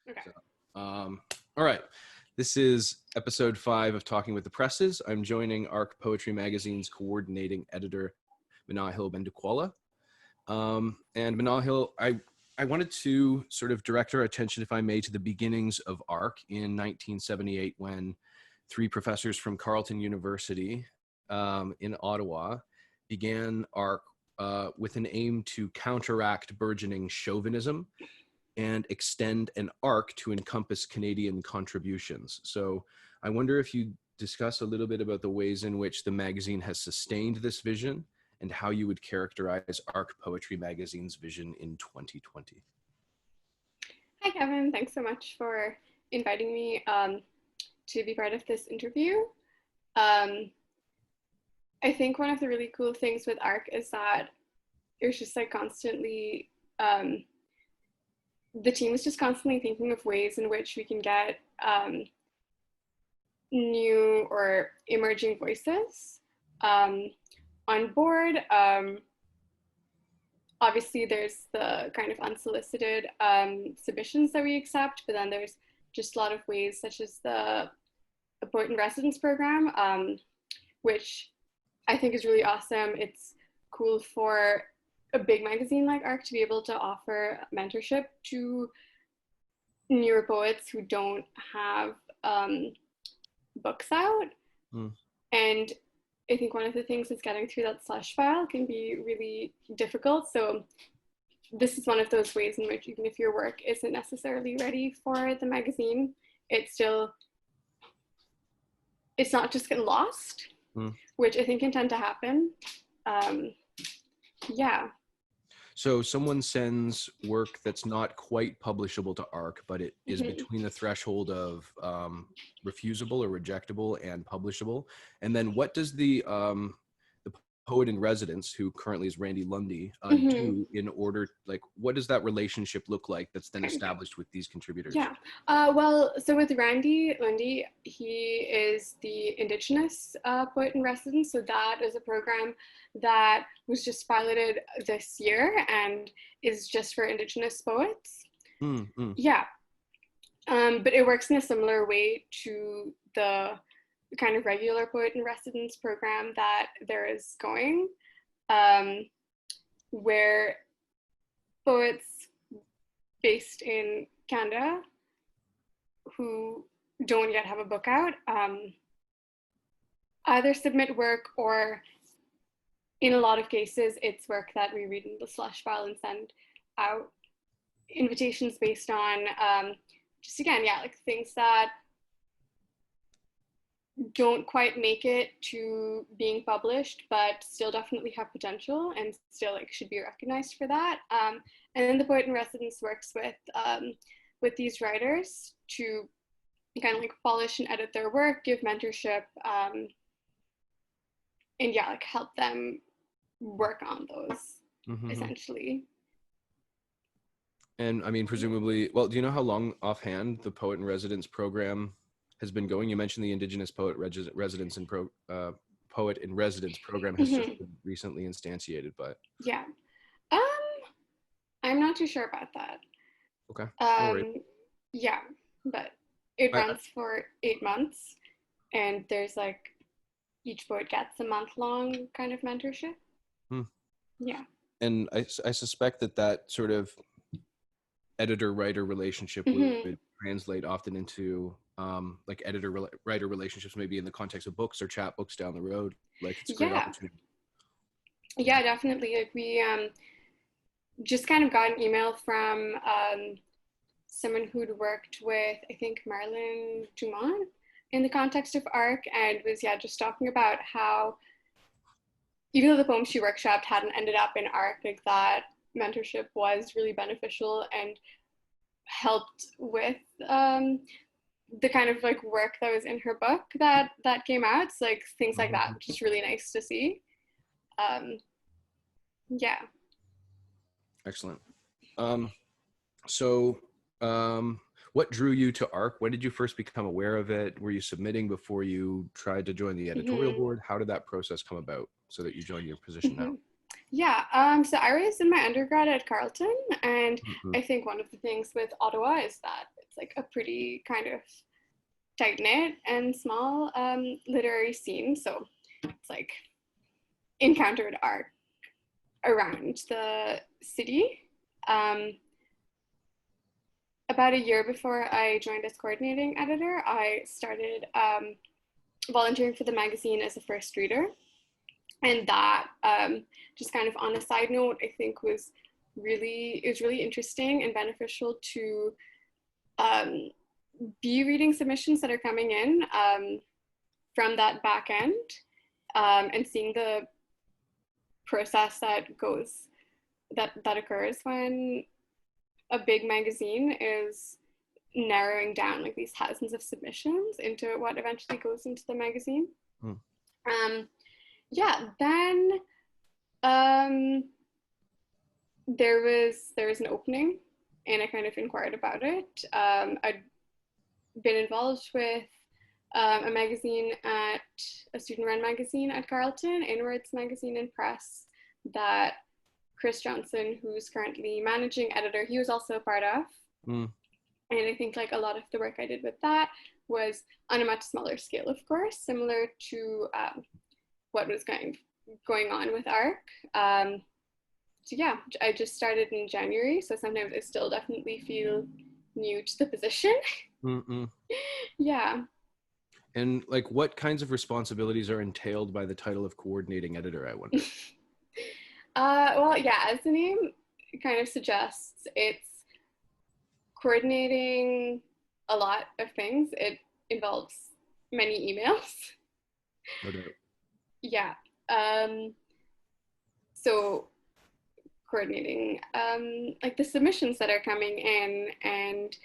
Okay. All right. This is episode 5 of Talking with the Presses. I'm joining Arc Poetry Magazine's coordinating editor, Manahil Bendukwala. And Manahil, I wanted to sort of direct our attention, if I may, to the beginnings of Arc in 1978, when 3 professors from Carleton University in Ottawa began Arc with an aim to counteract burgeoning chauvinism and extend an arc to encompass Canadian contributions. So I wonder if you discuss a little bit about the ways in which the magazine has sustained this vision and how you would characterize Arc Poetry Magazine's vision in 2020. Hi, Kevin. Thanks so much for inviting me to be part of this interview. I think one of the really cool things with Arc is that it's just like constantly, the team is just constantly thinking of ways in which we can get new or emerging voices on board. Obviously, there's the kind of unsolicited submissions that we accept, but then there's just a lot of ways, such as the Poet in Residence program, which I think is really awesome. It's cool for a big magazine like Arc to be able to offer mentorship to newer poets who don't have books out. And I think one of the things is getting through that slush file can be really difficult. So this is one of those ways in which, even if your work isn't necessarily ready for the magazine, it's not just getting lost, which I think can tend to happen. Yeah. So someone sends work that's not quite publishable to Arc, but it is between the threshold of refusable or rejectable and publishable. And then what does the poet in residence, who currently is Randy Lundy, do in order, like, what does that relationship look like that's then established with these contributors? Yeah. Well, so with Randy Lundy, he is the Indigenous poet in residence. So that is a program that was just piloted this year and is just for Indigenous poets. Yeah. But it works in a similar way to the kind of regular poet in residence program that there is going, where poets based in Canada who don't yet have a book out either submit work, or in a lot of cases it's work that we read in the slush file and send out invitations based on just, again, yeah, like things that don't quite make it to being published, but still definitely have potential and still like should be recognized for that. And then the poet in residence works with these writers to kind of like polish and edit their work, give mentorship, and yeah, like help them work on those essentially. And I mean, presumably, well, do you know how long offhand the poet in residence program has been going? You mentioned the Indigenous poet residence and poet in residence program has just been recently instantiated, but yeah, I'm not too sure about that. Okay. No worries. Yeah, but it runs for 8 months, and there's like each poet gets a month-long kind of mentorship. Yeah. And I suspect that sort of editor-writer relationship would translate often into like editor-writer relationships, maybe in the context of books or chapbooks down the road. Like, it's a great opportunity. Yeah, definitely. Like, we just kind of got an email from someone who'd worked with, I think, Marilyn Dumont in the context of Arc, and was just talking about how even though the poems she workshopped hadn't ended up in Arc, like that mentorship was really beneficial and helped with the kind of like work that was in her book that came out. So like things like that, which is really nice to see. Yeah. Excellent. So what drew you to Arc? When did you first become aware of it? Were you submitting before you tried to join the editorial board? How did that process come about so that you joined your position now? Yeah, so I was in my undergrad at Carleton, and I think one of the things with Ottawa is that it's like a pretty kind of tight-knit and small literary scene. So it's like encountered art around the city. About a year before I joined as coordinating editor, I started volunteering for the magazine as a first reader. And that, just kind of on a side note, I think it was really interesting and beneficial to be reading submissions that are coming in from that back end, and seeing the process that occurs when a big magazine is narrowing down like these thousands of submissions into what eventually goes into the magazine. Yeah, then there was an opening, and I kind of inquired about it. I'd been involved with a magazine a student-run magazine at Carleton, Inwards Magazine and Press, that Chris Johnson, who's currently managing editor, he was also a part of. And I think like a lot of the work I did with that was on a much smaller scale, of course, similar to what was going on with ARC. So yeah, I just started in January, so sometimes I still definitely feel new to the position. Yeah. And like, what kinds of responsibilities are entailed by the title of coordinating editor, I wonder? Well, yeah, as the name kind of suggests, it's coordinating a lot of things. It involves many emails. No doubt. Yeah. So coordinating like the submissions that are coming in and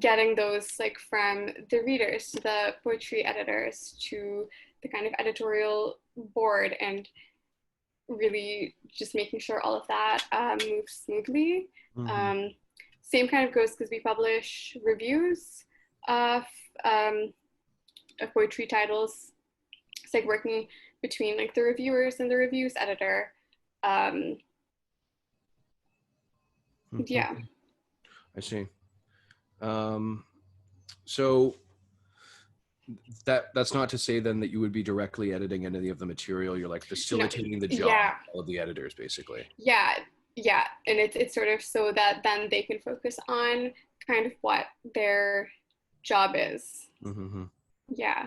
getting those like from the readers to the poetry editors to the kind of editorial board, and really just making sure all of that moves smoothly. Same kind of goes because we publish reviews of poetry titles. It's like working between like the reviewers and the reviews editor. Yeah. I see. So that's not to say then that you would be directly editing any of the material. You're like facilitating the job of the editors, basically. Yeah, and it's sort of so that then they can focus on kind of what their job is. Yeah,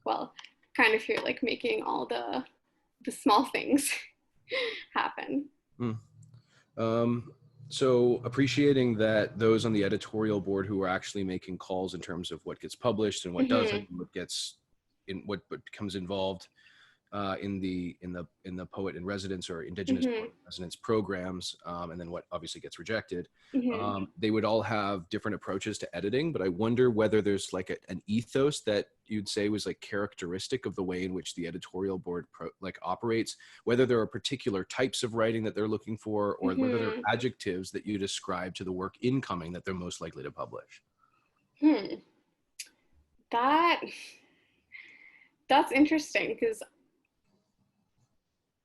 well, kind of here like making all the small things happen. So appreciating that those on the editorial board who are actually making calls in terms of what gets published and what doesn't, what becomes involved in the poet in residence or Indigenous poet in residence programs, and then what obviously gets rejected. They would all have different approaches to editing, but I wonder whether there's like an ethos that you'd say was like characteristic of the way in which the editorial board operates, whether there are particular types of writing that they're looking for, or whether there are adjectives that you describe to the work incoming that they're most likely to publish. That's interesting, because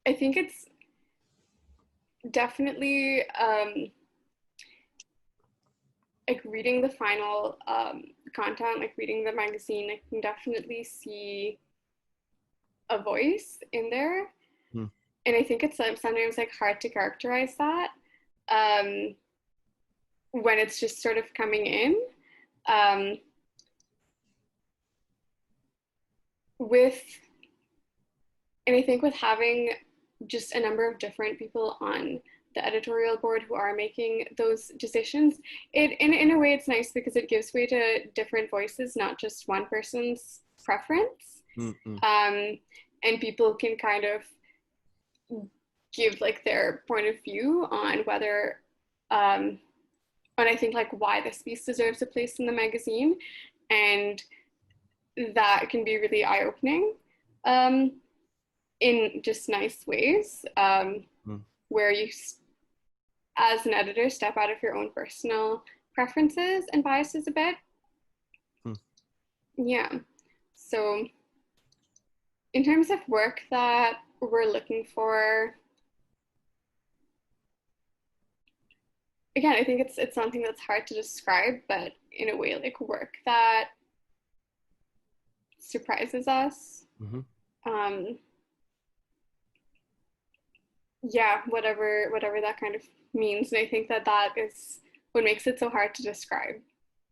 I think it's definitely like reading the final content, like reading the magazine, I can definitely see a voice in there. And I think it's sometimes like hard to characterize that when it's just sort of coming in. And I think with having just a number of different people on the editorial board who are making those decisions, in a way it's nice because it gives way to different voices, not just one person's preference. And people can kind of give like their point of view on whether and I think like why this piece deserves a place in the magazine, and that can be really eye-opening in just nice ways, where you as an editor step out of your own personal preferences and biases a bit. Yeah, so in terms of work that we're looking for, again, I think it's something that's hard to describe, but in a way, like work that surprises us. Mm-hmm. Um, yeah, whatever that kind of means, and I think that that is what makes it so hard to describe.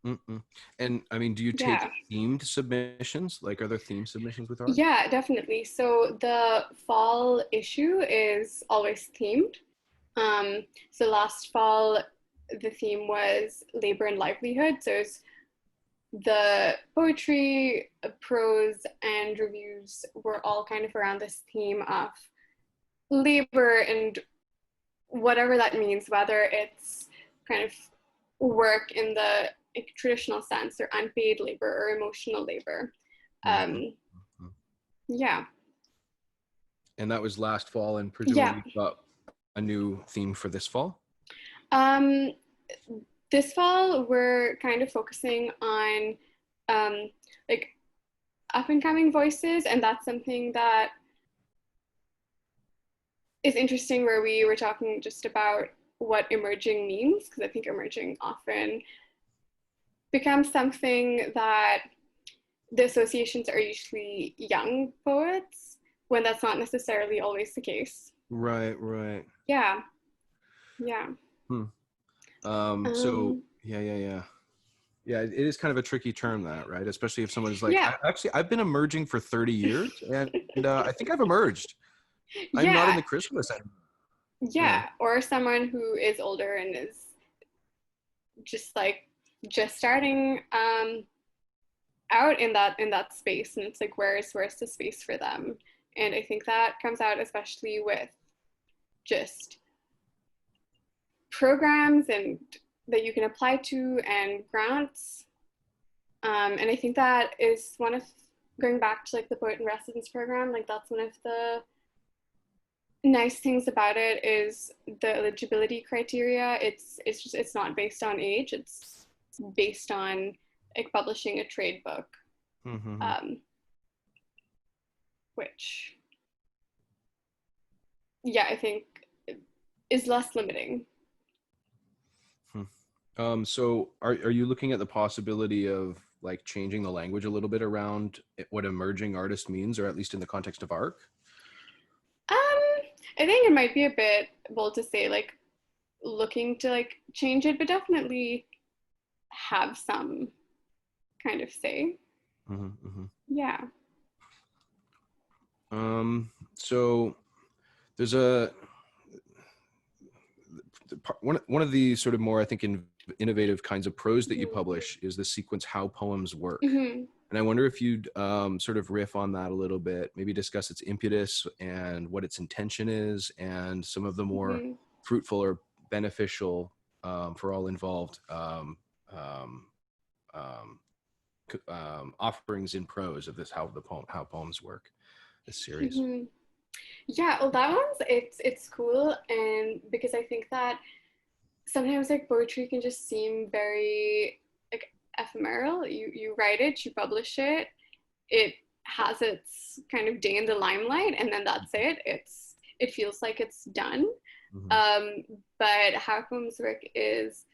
Mm-mm. And I mean, do you take Yeah. themed submissions? Like, are there theme submissions with art? Yeah, definitely. So the fall issue is always themed. So last fall, the theme was labor and livelihood. So it's the poetry, prose, and reviews were all kind of around this theme of labor and whatever that means, whether it's kind of work in the traditional sense or unpaid labor or emotional labor. Mm-hmm. Um, yeah. And that was last fall, and presumably Yeah. you've got a new theme for this fall? Um, this fall, we're kind of focusing on um, like up and coming voices, and that's something that is interesting. Where we were talking just about what emerging means, because I think emerging often becomes something that the associations are usually young poets, when that's not necessarily always the case. Right, right. Yeah, yeah. Hmm. So Um, yeah. Yeah, it is kind of a tricky term, that, right? Especially if someone's like, yeah, I've been emerging for 30 years, and I think I've emerged. I'm not in yeah, the chrysalis anymore. Yeah. yeah. Or someone who is older and is just like just starting out in that space, and it's like where's the space for them. And I think that comes out especially with just programs and that you can apply to and grants. And I think that is one of, going back to like the poet in residence program, like that's one of the nice things about it is the eligibility criteria. It's not based on age, it's based on like publishing a trade book, Mm-hmm. um, which, yeah, I think is less limiting. So are you looking at the possibility of like changing the language a little bit around what emerging artist means, or at least in the context of ARC? I think it might be a bit bold to say like looking to like change it, but definitely have some kind of say. Mm-hmm, mm-hmm. Yeah. So there's a one of the sort of more, I think, innovative kinds of prose that you Mm-hmm. publish is the sequence How Poems Work. Mm-hmm. And I wonder if you'd sort of riff on that a little bit, maybe discuss its impetus and what its intention is, and some of the more Mm-hmm. fruitful or beneficial, for all involved, um, um, offerings in prose of this How Poems Work, this series. Mm-hmm. Yeah, well, that one's it's cool, and because I think that sometimes like poetry can just seem very like ephemeral. You write it, you publish it, it has its kind of day in the limelight, and then that's it. It feels like it's done. Mm-hmm. Um, but How Poems Work is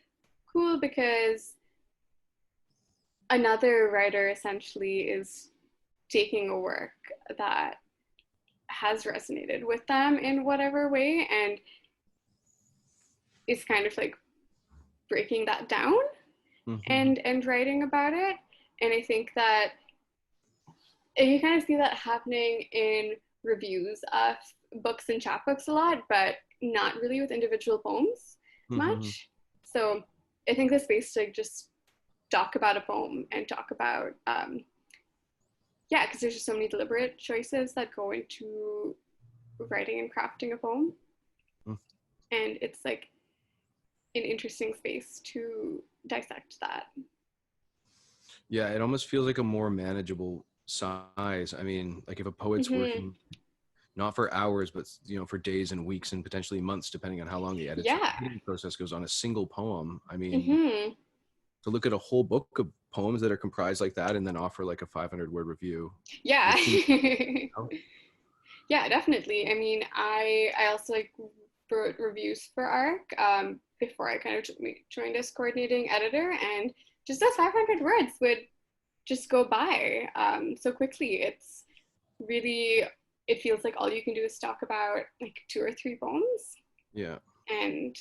cool because another writer essentially is taking a work that has resonated with them in whatever way and is kind of like breaking that down Mm-hmm. and writing about it. And I think that you kind of see that happening in reviews of books and chapbooks a lot, but not really with individual poems Mm-hmm. much. So I think the space to like just talk about a poem and talk about yeah, because there's just so many deliberate choices that go into writing and crafting a poem, and it's like an interesting space to dissect that. Yeah, it almost feels like a more manageable size. I mean, like if a poet's Mm-hmm. working not for hours, but for days and weeks and potentially months, depending on how long the Yeah. editing process goes on a single poem. I mean, Mm-hmm. to look at a whole book of poems that are comprised like that and then offer like a 500-word review Yeah. would seem, you know? Yeah, definitely. I mean, I also like wrote reviews for ARC before I kind of joined as coordinating editor, and just those 500 words would just go by so quickly. It's really, it feels like all you can do is talk about like 2 or 3 poems. Yeah. And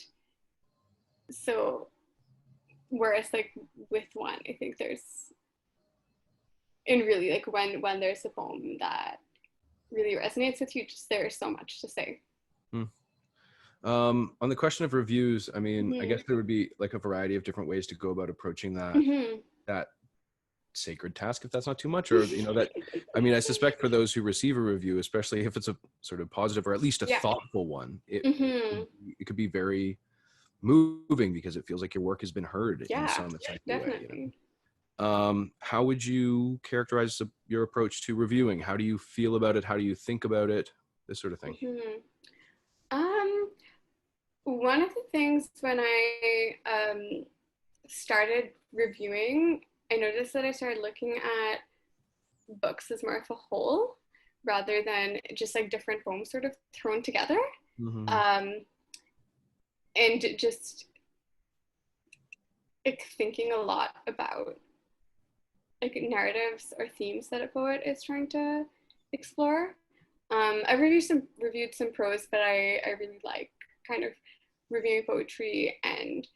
so, whereas like with one, I think really like when there's a poem that really resonates with you, just there's so much to say. On the question of reviews, I mean, I guess there would be like a variety of different ways to go about approaching that sacred task, if that's not too much, or that, I mean, I suspect for those who receive a review, especially if it's a sort of positive or at least a thoughtful one, it could be very moving because it feels like your work has been heard in some essential way. How would you characterize your approach to reviewing? How do you feel about it? How do you think about it? This sort of thing. One of the things when I started reviewing, I noticed that I started looking at books as more of a whole rather than just like different poems sort of thrown together. And just like thinking a lot about like narratives or themes that a poet is trying to explore. I've reviewed some prose, but I really like kind of reviewing poetry, and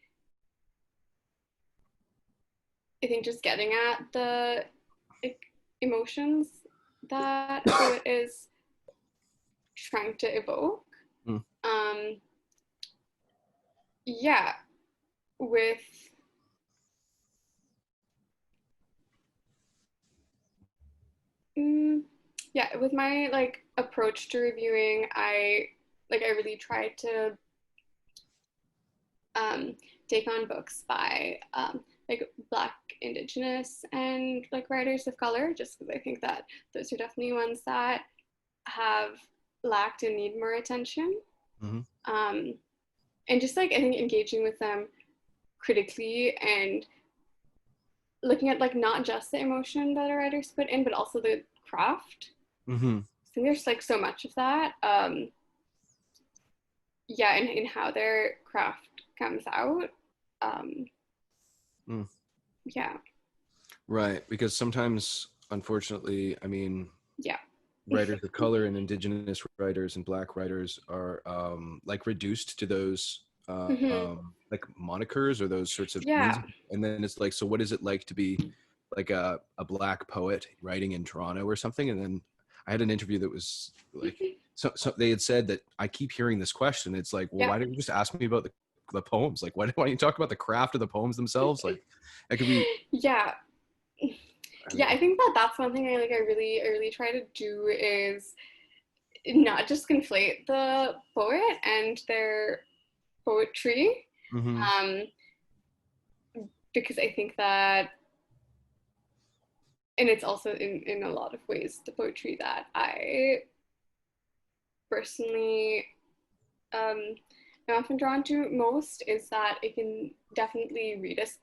I think just getting at the like, emotions that a poet is trying to evoke. Yeah, with with my like approach to reviewing, I really try to take on books by like Black, Indigenous, and like writers of color, just because I think that those are definitely ones that have lacked and need more attention. And just like I think engaging with them critically and looking at like not just the emotion that our writers put in, but also the craft. I think there's like so much of that. Yeah, in how their craft comes out. Yeah. Right, because sometimes, unfortunately, I mean, writers of color and Indigenous writers and Black writers are like reduced to those like monikers or those sorts of means. And then it's like, so what is it like to be like a Black poet writing in Toronto or something? And then I had an interview that was like, so they had said that I keep hearing this question. It's like, well, why didn't you just ask me about the poems? Like, why don't you talk about the craft of the poems themselves? Like, it could be. I think that's one thing I really try to do is not just conflate the poet and their poetry, because I think that, and it's also in a lot of ways the poetry that I personally am often drawn to most, is that it can definitely read as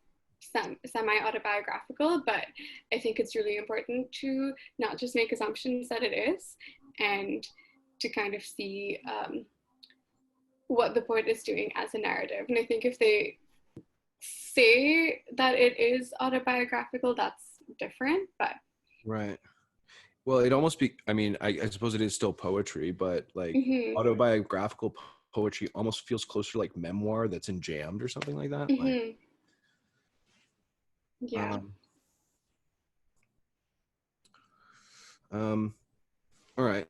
semi-autobiographical, but I think it's really important to not just make assumptions that it is, and to kind of see what the poet is doing as a narrative. And I think if they say that it is autobiographical, that's different, but right. Well, it almost I mean, I suppose it is still poetry, but like autobiographical poetry almost feels closer to like memoir that's enjammed or something like that. All right.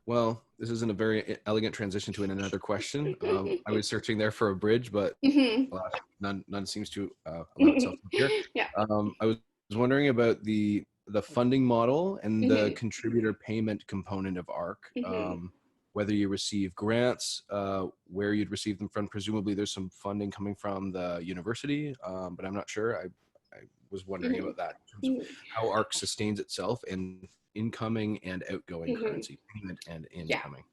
Well, this isn't a very elegant transition to another question. I was searching there for a bridge, but none seems to allow itself here. I was wondering about the funding model and the contributor payment component of ARC. Whether you receive grants, where you'd receive them from. Presumably there's some funding coming from the university, but I'm not sure. I was wondering about that in terms of how ARC sustains itself and incoming and outgoing currency, payment and incoming.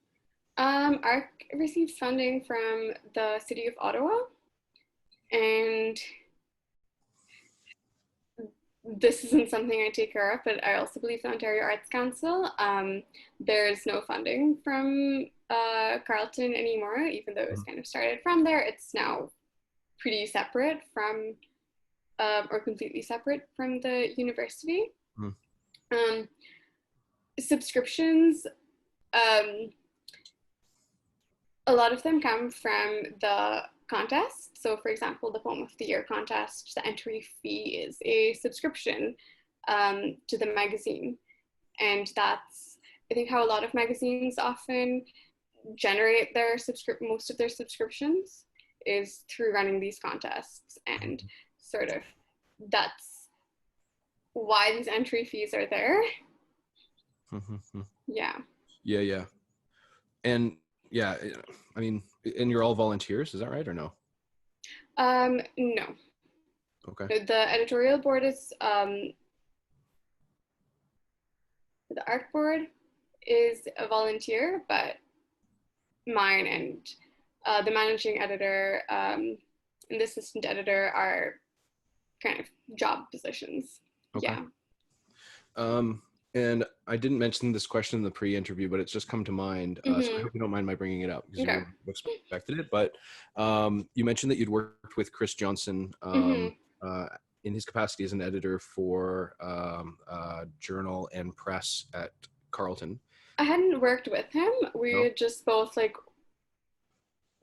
ARC receives funding from the city of Ottawa, and this isn't something I take care of, but I also believe the Ontario Arts Council. There's no funding from Carleton anymore, even though it was kind of started from there. It's now pretty separate from, or completely separate from the university. Subscriptions, a lot of them come from the contest. So, for example, the Poem of the Year contest, the entry fee is a subscription to the magazine. And that's, I think, how a lot of magazines often generate their most of their subscriptions is through running these contests. And sort of that's why these entry fees are there. Yeah. Yeah. And yeah, I mean, and you're all volunteers, is that right or no? No. Okay. The editorial board is the arc board is a volunteer, but mine and the managing editor and the assistant editor are kind of job positions. Okay. Yeah. And I didn't mention this question in the pre-interview, but it's just come to mind. So I hope you don't mind my bringing it up because you wouldn't have expected it. But you mentioned that you'd worked with Chris Johnson in his capacity as an editor for journal and press at Carleton. I hadn't worked with him. We had just both like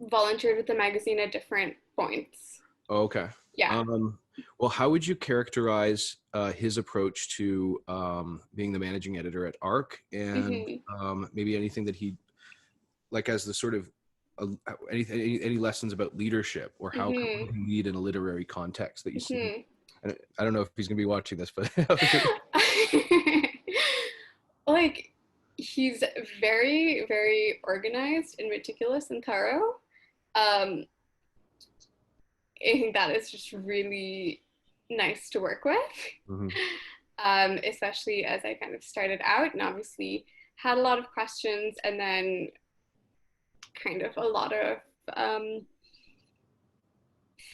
volunteered with the magazine at different points. Oh, okay. Yeah. Well, how would you characterize his approach to being the managing editor at ARC, and maybe anything that he, like, as the sort of any lessons about leadership, or how can he lead in a literary context that you see? I don't know if he's going to be watching this, but like, he's very, very organized and meticulous and thorough. I think that is just really nice to work with, especially as I kind of started out and obviously had a lot of questions, and then kind of a lot of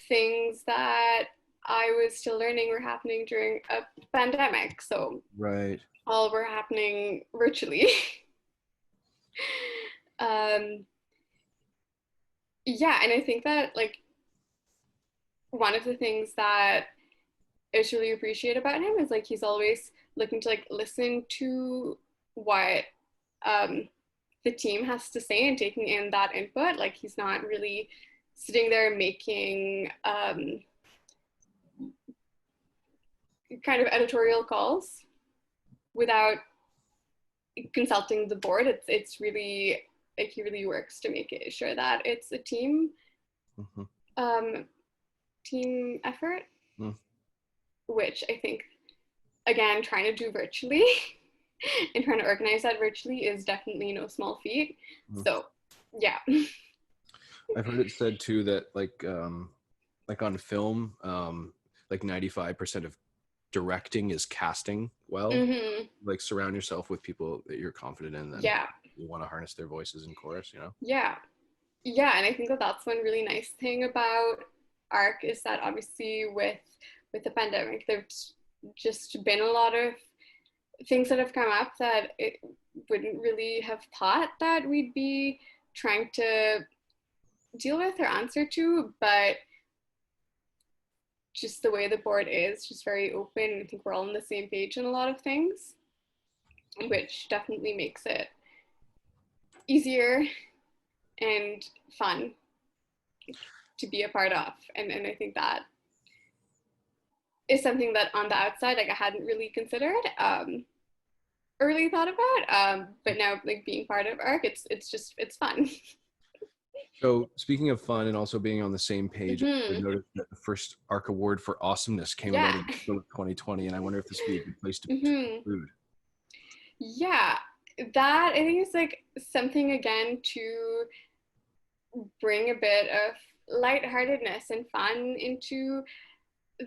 things that I was still learning were happening during a pandemic. So all were happening virtually. Yeah, and I think that like one of the things that I just really appreciate about him is like he's always looking to like listen to what the team has to say and taking in that input. Like he's not really sitting there making kind of editorial calls without consulting the board. It's really like he really works to make it sure that it's a team team effort, which I think, again, trying to do virtually and trying to organize that virtually is definitely no small feat. So yeah. I've heard it said too that like on film, like 95% of directing is casting well. Like surround yourself with people that you're confident in, and you want to harness their voices in chorus, you know? Yeah, and I think that that's one really nice thing about ARC is that obviously with the pandemic, there's just been a lot of things that have come up that it wouldn't really have thought that we'd be trying to deal with or answer to, but just the way the board is just very open. I think we're all on the same page in a lot of things, which definitely makes it easier and fun to be a part of. And I think that is something that on the outside, like I hadn't really considered or really thought about. But now like being part of ARC, it's fun. So speaking of fun and also being on the same page, I noticed that the first ARC award for Awesomeness came out in 2020, and I wonder if this would be a good place to conclude. Yeah, that I think is like something again to bring a bit of lightheartedness and fun into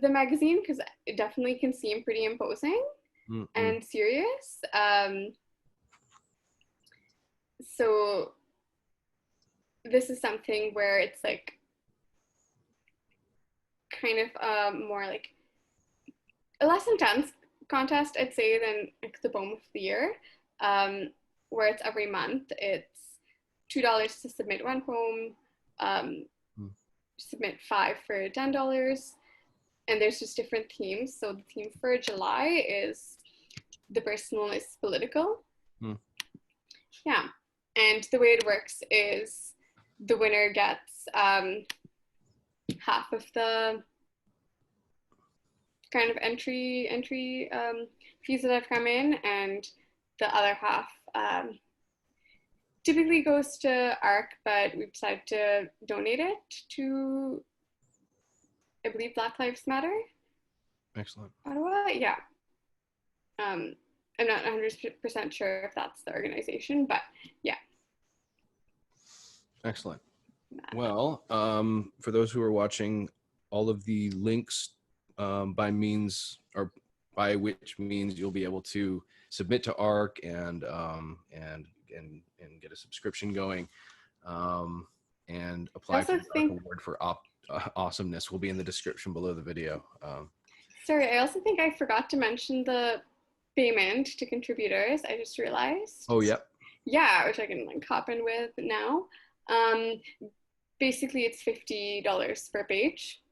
the magazine, because it definitely can seem pretty imposing and serious. So this is something where it's like kind of more like a less intense contest, I'd say, than like the Poem of the Year, where it's every month. It's $2 to submit one poem, submit 5 for $10. And there's just different themes. So the theme for July is the personal is political. Yeah. And the way it works is the winner gets half of the kind of entry fees that have come in, and the other half typically goes to ARC, but we've decided to donate it to, I believe, Black Lives Matter. Excellent. Ottawa, yeah. I'm not 100% sure if that's the organization, but yeah. Excellent. Well, for those who are watching, all of the links by which means you'll be able to submit to ARC and get a subscription going, and apply for the ARC award for Awesomeness will be in the description below the video. Sorry, I also think I forgot to mention the payment to contributors. I just realized. Oh, yep. Yeah, which I can like hop in with now. Basically, it's $50 per page,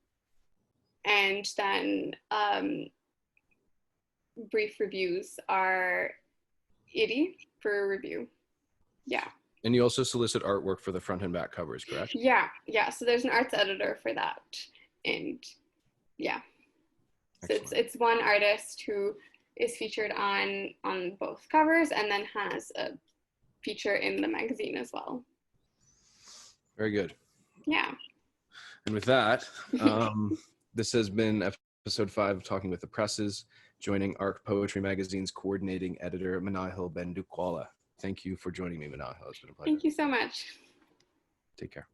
and then brief reviews are $80 per review. Yeah. And you also solicit artwork for the front and back covers, correct? Yeah. So there's an arts editor for that, and yeah. Excellent. So it's one artist who is featured on both covers, and then has a feature in the magazine as well. Very good. Yeah. And with that, this has been episode 5 of Talking with the Presses, joining ARC Poetry Magazine's coordinating editor, Manahil Bendukwala. Thank you for joining me, Manahil. It's been a pleasure. Thank you so much. Take care.